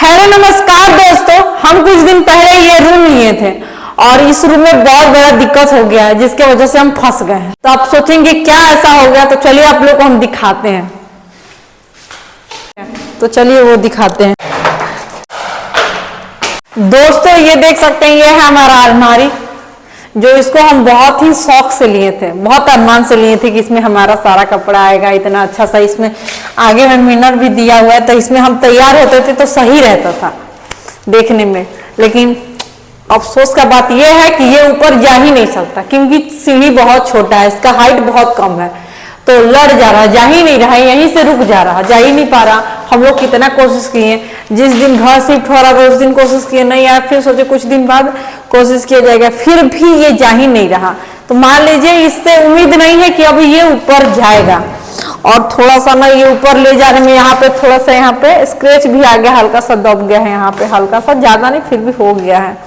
Hello नमस्कार दोस्तों, हम कुछ दिन पहले ये रूम लिए थे और इस रूम में बहुत बड़ा दिक्कत हो गया है जिसके वजह से हम फंस गए हैं। तो आप सोचेंगे क्या ऐसा हो गया, तो चलिए आप लोग को हम दिखाते हैं। तो चलिए वो दिखाते हैं। दोस्तों ये देख सकते हैं, ये है हमारा अलमारी, जो इसको हम बहुत ही शौक से लिए थे, बहुत अरमान से लिए थे कि इसमें हमारा सारा कपड़ा आएगा, इतना अच्छा सा। इसमें आगे में मिरर भी दिया हुआ है, तो इसमें हम तैयार होते थे तो सही रहता था देखने में। लेकिन अफसोस का बात यह है कि ये ऊपर जा ही नहीं सकता, क्योंकि सीढ़ी बहुत छोटा है, इसका हाइट बहुत कम है, तो लड़ जा रहा, जा ही नहीं रहा, यहीं से रुक जा रहा, जा ही नहीं पा रहा। हम लोग कितना कोशिश किए, जिस दिन घर शिफ्ट हो रहा था उस दिन कोशिश किए, नहीं यार, फिर सोचे कुछ दिन बाद कोशिश किया जाएगा, फिर भी ये जा ही नहीं रहा। तो मान लीजिए इससे उम्मीद नहीं है कि अभी ये ऊपर जाएगा। और थोड़ा सा ना ये ऊपर ले जाने में यहाँ पे थोड़ा सा, यहाँ पे स्क्रैच भी आ गया, हल्का सा दब गया है, यहाँ पे हल्का सा, ज्यादा नहीं फिर भी हो गया है।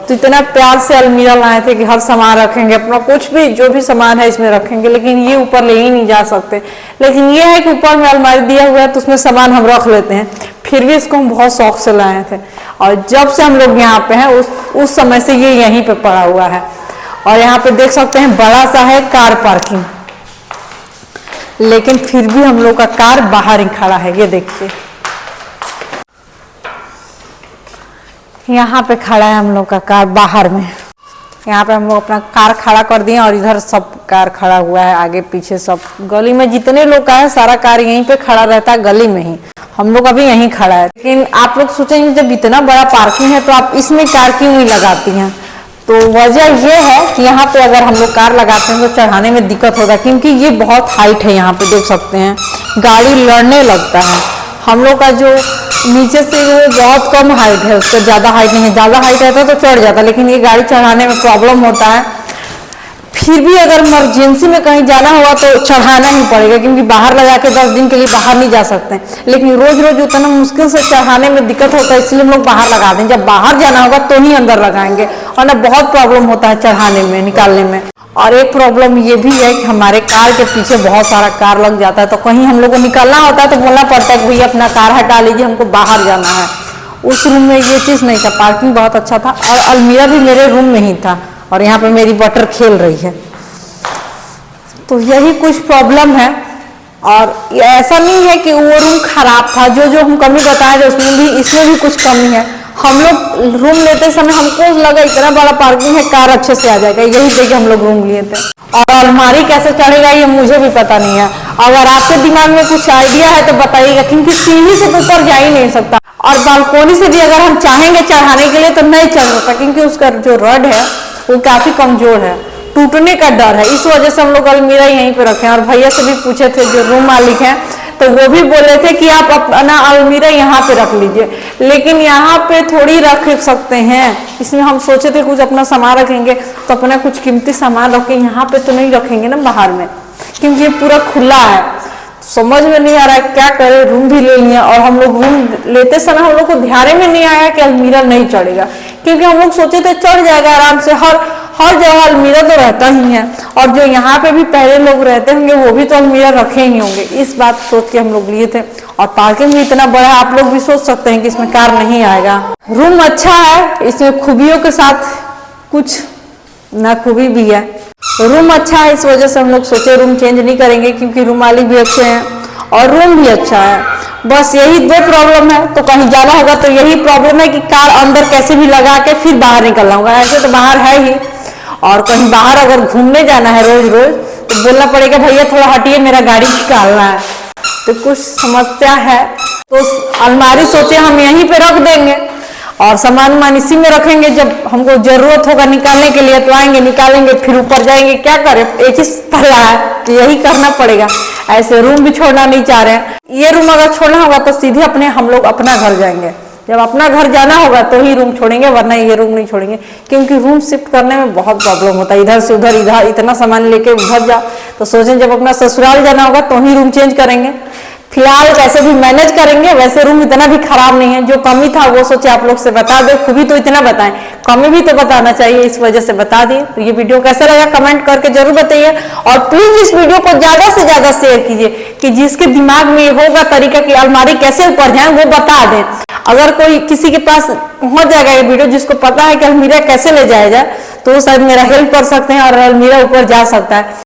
तो इतना प्यार से अलमीरा लाए थे कि हर सामान रखेंगे, अपना कुछ भी जो भी सामान है इसमें रखेंगे, लेकिन ये ऊपर ले ही नहीं जा सकते। लेकिन ये है कि ऊपर में अलमारी दिया हुआ है तो उसमें सामान हम रख लेते हैं। फिर भी इसको हम बहुत शौक से लाए थे, और जब से हम लोग यहाँ पे हैं उस समय से ये यहीं पे पड़ा हुआ है। और यहाँ पे देख सकते हैं बड़ा सा है कार पार्किंग, लेकिन फिर भी हम लोग का कार बाहर ही खड़ा है। ये देखिए यहाँ पे खड़ा है हम लोग का कार बाहर में। यहाँ पे हम लोग अपना कार खड़ा कर दिए और इधर सब कार खड़ा हुआ है, आगे पीछे सब। गली में जितने लोग का है सारा कार यहीं पे खड़ा रहता है, गली में ही। हम लोग अभी यहीं खड़ा है। लेकिन आप लोग सोचेंगे जब इतना बड़ा पार्किंग है तो आप इसमें कार क्यों नहीं लगाती हैं? तो वजह यह है कि यहाँ पे अगर हम लोग कार लगाते हैं तो चढ़ाने में दिक्कत होगा, क्योंकि ये बहुत हाइट है। यहाँ पे देख सकते हैं गाड़ी लड़ने लगता है। हम लोग का जो नीचे से वो बहुत कम हाइट है, उससे ज्यादा हाइट नहीं है। ज्यादा हाइट रहता तो चढ़ जाता, लेकिन ये गाड़ी चढ़ाने में प्रॉब्लम होता है। फिर भी अगर इमरजेंसी में कहीं जाना हुआ तो चढ़ाना ही पड़ेगा, क्योंकि बाहर लगा के 10 दिन के लिए बाहर नहीं जा सकते। लेकिन रोज रोज उतना मुश्किल से चढ़ाने में दिक्कत होता है, इसलिए हम लोग बाहर लगा दें। जब बाहर जाना होगा तो ही अंदर लगाएंगे, और ना बहुत प्रॉब्लम होता है चढ़ाने में, निकालने में। और एक प्रॉब्लम ये भी है कि हमारे कार के पीछे बहुत सारा कार लग जाता है, तो कहीं हम लोग को निकलना होता है तो बोलना पड़ता है कि भैया अपना कार हटा लीजिए, हमको बाहर जाना है। उस रूम में ये चीज़ नहीं था, पार्किंग बहुत अच्छा था, और अलमीरा भी मेरे रूम में ही था, और यहाँ पे मेरी बटर खेल रही है। तो यही कुछ प्रॉब्लम है। और ऐसा नहीं है कि वो रूम खराब था, जो जो हम कमी बताए थे उसमें भी, इसमें भी कुछ कमी है। हम लोग रूम लेते समय हमको लगा इतना बड़ा पार्किंग है, कार अच्छे से आ जाएगा, यही से कि हम लोग रूम लिए थे। और अलमारी कैसे चढ़ेगा ये मुझे भी पता नहीं है। अगर आपके दिमाग में कुछ आइडिया है तो बताइएगा, क्योंकि सीढ़ी से तो ऊपर जा ही नहीं सकता, और बालकोनी से भी अगर हम चाहेंगे चढ़ाने के लिए तो नहीं चढ़ सकता, क्योंकि उसका जो रड है वो काफी कमजोर है, टूटने का डर है। इस वजह से हम लोग अलमीरा यहीं पे रखे हैं। और भैया से भी पूछे थे जो रूम मालिक हैं, तो वो भी बोले थे कि आप अपना अलमीरा यहाँ पे रख लीजिए, लेकिन यहाँ पे थोड़ी रख सकते हैं। इसमें हम सोचे थे कुछ अपना सामान रखेंगे तो अपना कुछ कीमती सामान रखें, यहाँ पे तो नहीं रखेंगे ना बाहर में, क्योंकि ये पूरा खुला है। समझ में नहीं आ रहा है क्या करें। रूम भी ले लिया, और हम लोग रूम लेते समय हम लोग को ध्यान में नहीं आया कि अलमीरा नहीं चढ़ेगा, क्योंकि हम लोग सोचे थे चढ़ जाएगा आराम से। हर जगह अलमीरा तो रहता ही है, और जो यहाँ पे भी पहले लोग रहते होंगे वो भी तो अलमीरा रखे ही होंगे। इस बात सोच के हम लोग लिए थे। और पार्किंग भी इतना बड़ा है, आप लोग भी सोच सकते हैं कि इसमें कार नहीं आएगा। रूम अच्छा है, इसमें खूबियों के साथ कुछ नाखूबी भी है। रूम अच्छा है, इस वजह से हम लोग सोचे रूम चेंज नहीं करेंगे, क्योंकि रूम मालिक भी अच्छे हैं और रूम भी अच्छा है। बस यही दो प्रॉब्लम है। तो कहीं जाना होगा तो यही प्रॉब्लम है कि कार अंदर कैसे भी लगा के फिर बाहर निकलना होगा। ऐसे तो बाहर है ही, और कहीं बाहर अगर घूमने जाना है रोज रोज तो बोलना पड़ेगा भैया थोड़ा हटिए, मेरा गाड़ी निकालना है। तो कुछ समस्या है। तो अलमारी सोचे हम यहीं पे रख देंगे, और सामान इसी में रखेंगे। जब हमको जरूरत होगा निकालने के लिए तो आएंगे, निकालेंगे, फिर ऊपर जाएंगे। क्या करें, एक ही तरह है कि यही करना पड़ेगा। ऐसे रूम भी छोड़ना नहीं चाह रहे हैं। ये रूम अगर छोड़ना होगा तो सीधे हम लोग अपना घर जाएंगे। जब अपना घर जाना होगा तो ही रूम छोड़ेंगे, वरना ये रूम नहीं छोड़ेंगे, क्योंकि रूम शिफ्ट करने में बहुत प्रॉब्लम होता है। इधर से उधर, इधर इतना सामान लेके उधर जाओ, तो सोचें जब अपना ससुराल जाना होगा तो ही रूम चेंज करेंगे। फिलहाल कैसे भी मैनेज करेंगे। वैसे रूम इतना भी खराब नहीं है, जो कमी था वो सोचे आप लोग से बता दे। खूबी तो इतना बताएं, कमी भी तो बताना चाहिए, इस वजह से बता दिए। तो ये वीडियो कैसा लगा कमेंट करके जरूर बताइए, और प्लीज इस वीडियो को ज्यादा से ज्यादा शेयर कीजिए, कि जिसके दिमाग में होगा तरीका कि अलमारी कैसे ऊपर जाए वो बता दे। अगर कोई किसी के पास पहुंच जाएगा ये वीडियो, जिसको पता है कि अलमीरा कैसे ले जाया जाए, तो वो शायद मेरा हेल्प कर सकते हैं और अलमीरा ऊपर जा सकता है।